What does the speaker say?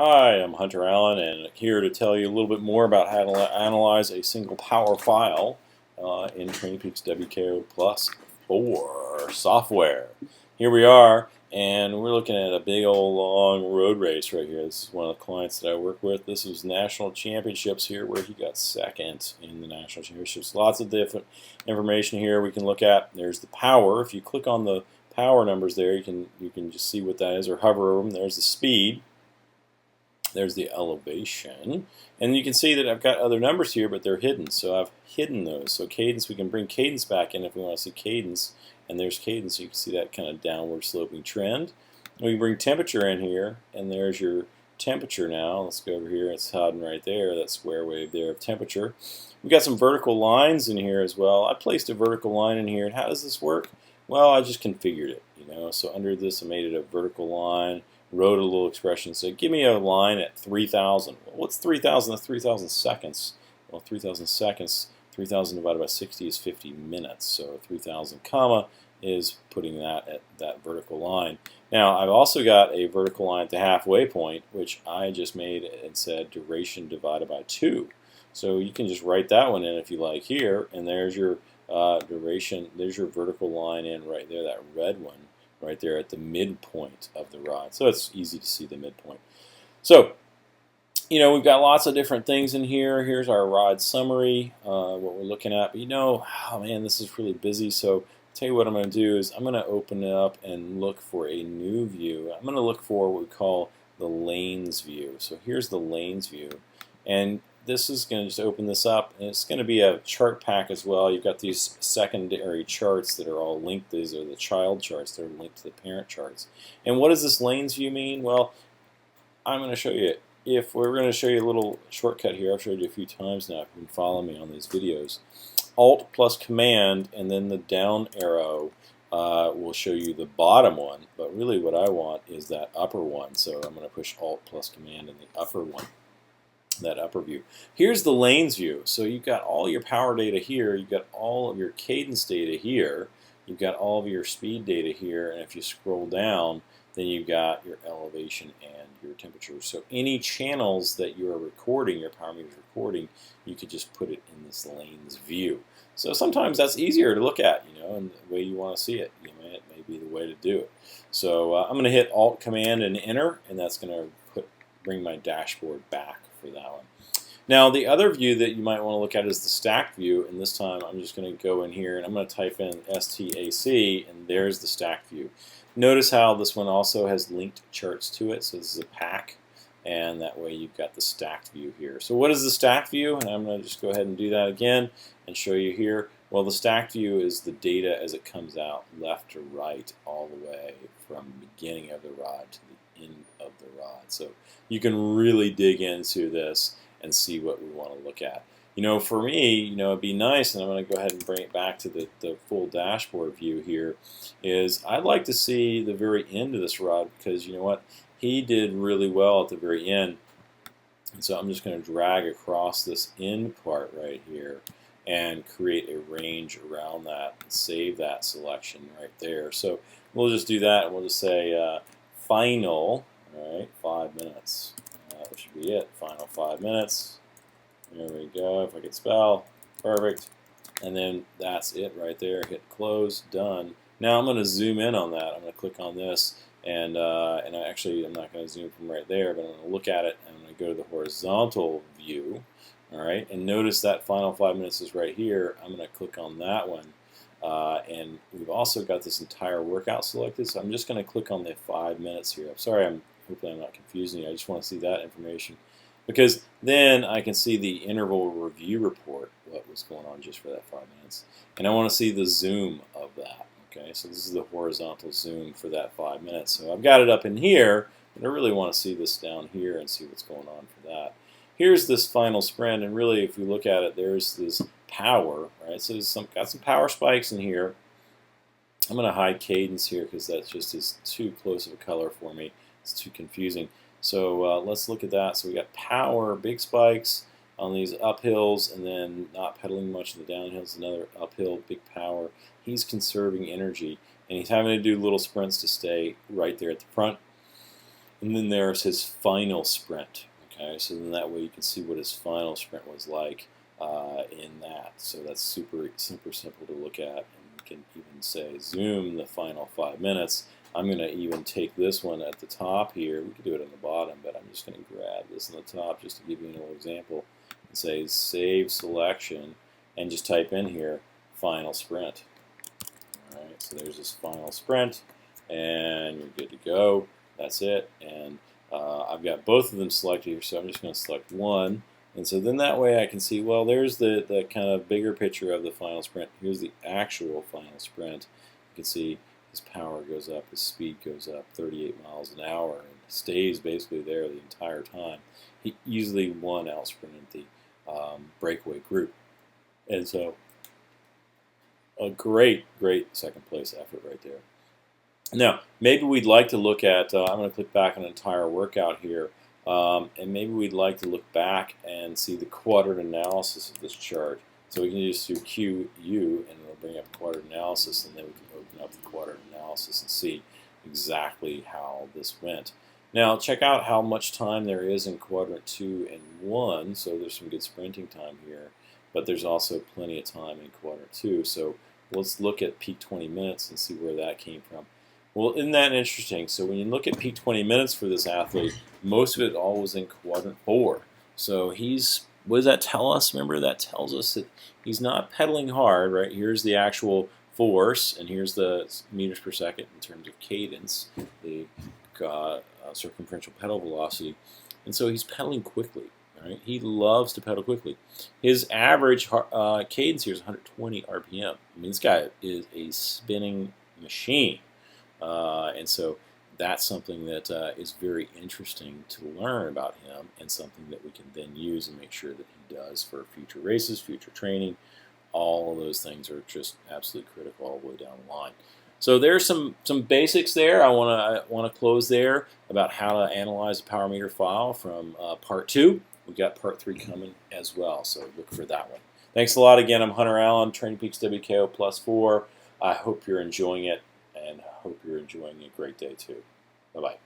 Hi, I'm Hunter Allen, and here to tell you a little bit more about how to analyze a single power file in TrainingPeaks WKO4 software. Here we are, and we're looking at a big old long road race right here. This is one of the clients that I work with. This was national championships here, where he got second in the national championships. Lots of different information here we can look at. There's the power. If you click on the power numbers there, you can just see what that is, or hover over them. There's the speed. There's the elevation, and you can see that I've got other numbers here, but they're hidden, so I've hidden those. So cadence, we can bring cadence back in if we want to see cadence, and there's cadence, so you can see that kind of downward sloping trend. We can bring temperature in here, and there's your temperature now. Let's go over here, it's hiding right there, that square wave there of temperature. We've got some vertical lines in here as well. I placed a vertical line in here, and how does this work? Well, I just configured it, so under this I made it a vertical line, wrote a little expression, so give me a line at 3,000. Well, what's 3,000? That's 3,000 seconds. Well, 3,000 seconds, 3,000 divided by 60 is 50 minutes. So 3,000 comma is putting that at that vertical line. Now, I've also got a vertical line at the halfway point, which I just made and said duration divided by 2. So you can just write that one in if you like here, and there's your duration. There's your vertical line in right there, that red one, right there at the midpoint of the rod. So it's easy to see the midpoint. So, we've got lots of different things in here. Here's our rod summary, what we're looking at. But oh man, this is really busy. So I'll tell you what I'm going to do is I'm going to open it up and look for a new view. I'm going to look for what we call the lanes view. So here's the lanes view. And this is going to just open this up, and it's going to be a chart pack as well. You've got these secondary charts that are all linked. These are the child charts. They're linked to the parent charts. And what does this lanes view mean? Well, I'm going to show you. If we're going to show you a little shortcut here, I've showed you a few times now. If you can follow me on these videos. Alt plus Command, and then the down arrow will show you the bottom one. But really what I want is that upper one. So I'm going to push Alt plus Command and the upper one. That upper view. Here's the lanes view. So you've got all your power data here, you've got all of your cadence data here, you've got all of your speed data here, and if you scroll down, then you've got your elevation and your temperature. So any channels that you are recording, your power meter is recording, you could just put it in this lanes view. So sometimes that's easier to look at, and the way you want to see it. It may be the way to do it. So I'm going to hit Alt, Command, and Enter, and that's going to bring my dashboard back for that one. Now the other view that you might want to look at is the stacked view, and this time I'm just going to go in here and I'm going to type in STAC, and there's the stacked view. Notice how this one also has linked charts to it, so this is a pack, and that way you've got the stacked view here. So what is the stacked view? And I'm going to just go ahead and do that again and show you here. Well, the stacked view is the data as it comes out left to right all the way from the beginning of the rod to the end of the rod. So you can really dig into this and see what we want to look at. For me, it'd be nice, and I'm going to go ahead and bring it back to the full dashboard view here, is I'd like to see the very end of this rod, because you know what? He did really well at the very end. And so I'm just going to drag across this end part right here and create a range around that and save that selection right there. So we'll just do that, and we'll just say final, all right, 5 minutes. That should be it, final 5 minutes. There we go, if I could spell, perfect. And then that's it right there, hit close, done. Now I'm going to zoom in on that. I'm going to click on this, and I'm not going to zoom from right there, but I'm going to look at it, and I'm going to go to the horizontal view. All right, and notice that final 5 minutes is right here. I'm going to click on that one, and we've also got this entire workout selected. So I'm just going to click on the 5 minutes here. I'm sorry, hopefully I'm not confusing you. I just want to see that information, because then I can see the interval review report, what was going on just for that 5 minutes, and I want to see the zoom of that. Okay, so this is the horizontal zoom for that 5 minutes. So I've got it up in here, but I really want to see this down here and see what's going on for that. Here's this final sprint, and really, if you look at it, there's this power, right? So there's got some power spikes in here. I'm going to hide cadence here because that just is too close of a color for me. It's too confusing. So let's look at that. So we got power, big spikes on these uphills, and then not pedaling much of the downhills. Another uphill, big power. He's conserving energy, and he's having to do little sprints to stay right there at the front. And then there's his final sprint. Okay, so then that way you can see what his final sprint was like in that. So that's super simple to look at. And you can even say zoom the final 5 minutes. I'm going to even take this one at the top here. We could do it on the bottom, but I'm just going to grab this on the top just to give you an example. And say save selection and just type in here final sprint. All right, so there's this final sprint, and you're good to go. That's it. And I've got both of them selected here, so I'm just going to select one. And so then that way I can see, well, there's the kind of bigger picture of the final sprint. Here's the actual final sprint. You can see his power goes up, his speed goes up 38 miles an hour, and stays basically there the entire time. He easily won out sprinted the breakaway group. And so a great second place effort right there. Now, maybe we'd like to look at, I'm going to click back on an entire workout here, and maybe we'd like to look back and see the quadrant analysis of this chart. So we can just do QU, and it'll bring up quadrant analysis, and then we can open up the quadrant analysis and see exactly how this went. Now, check out how much time there is in quadrant 2 and 1, so there's some good sprinting time here, but there's also plenty of time in quadrant 2. So let's look at peak 20 minutes and see where that came from. Well, isn't that interesting? So when you look at peak 20 minutes for this athlete, most of it all was in quadrant 4. So what does that tell us? Remember, that tells us that he's not pedaling hard, right? Here's the actual force, and here's the meters per second in terms of cadence, the circumferential pedal velocity. And so he's pedaling quickly, right? He loves to pedal quickly. His average cadence here is 120 RPM. I mean, this guy is a spinning machine. And so that's something that is very interesting to learn about him, and something that we can then use and make sure that he does for future races, future training. All of those things are just absolutely critical all the way down the line. So there's some basics there. I want to close there about how to analyze a power meter file from part 2. We've got part 3 coming as well, so look for that one. Thanks a lot again. I'm Hunter Allen, TrainingPeaks WKO4. I hope you're enjoying it, and hope you're enjoying a great day too. Bye-bye.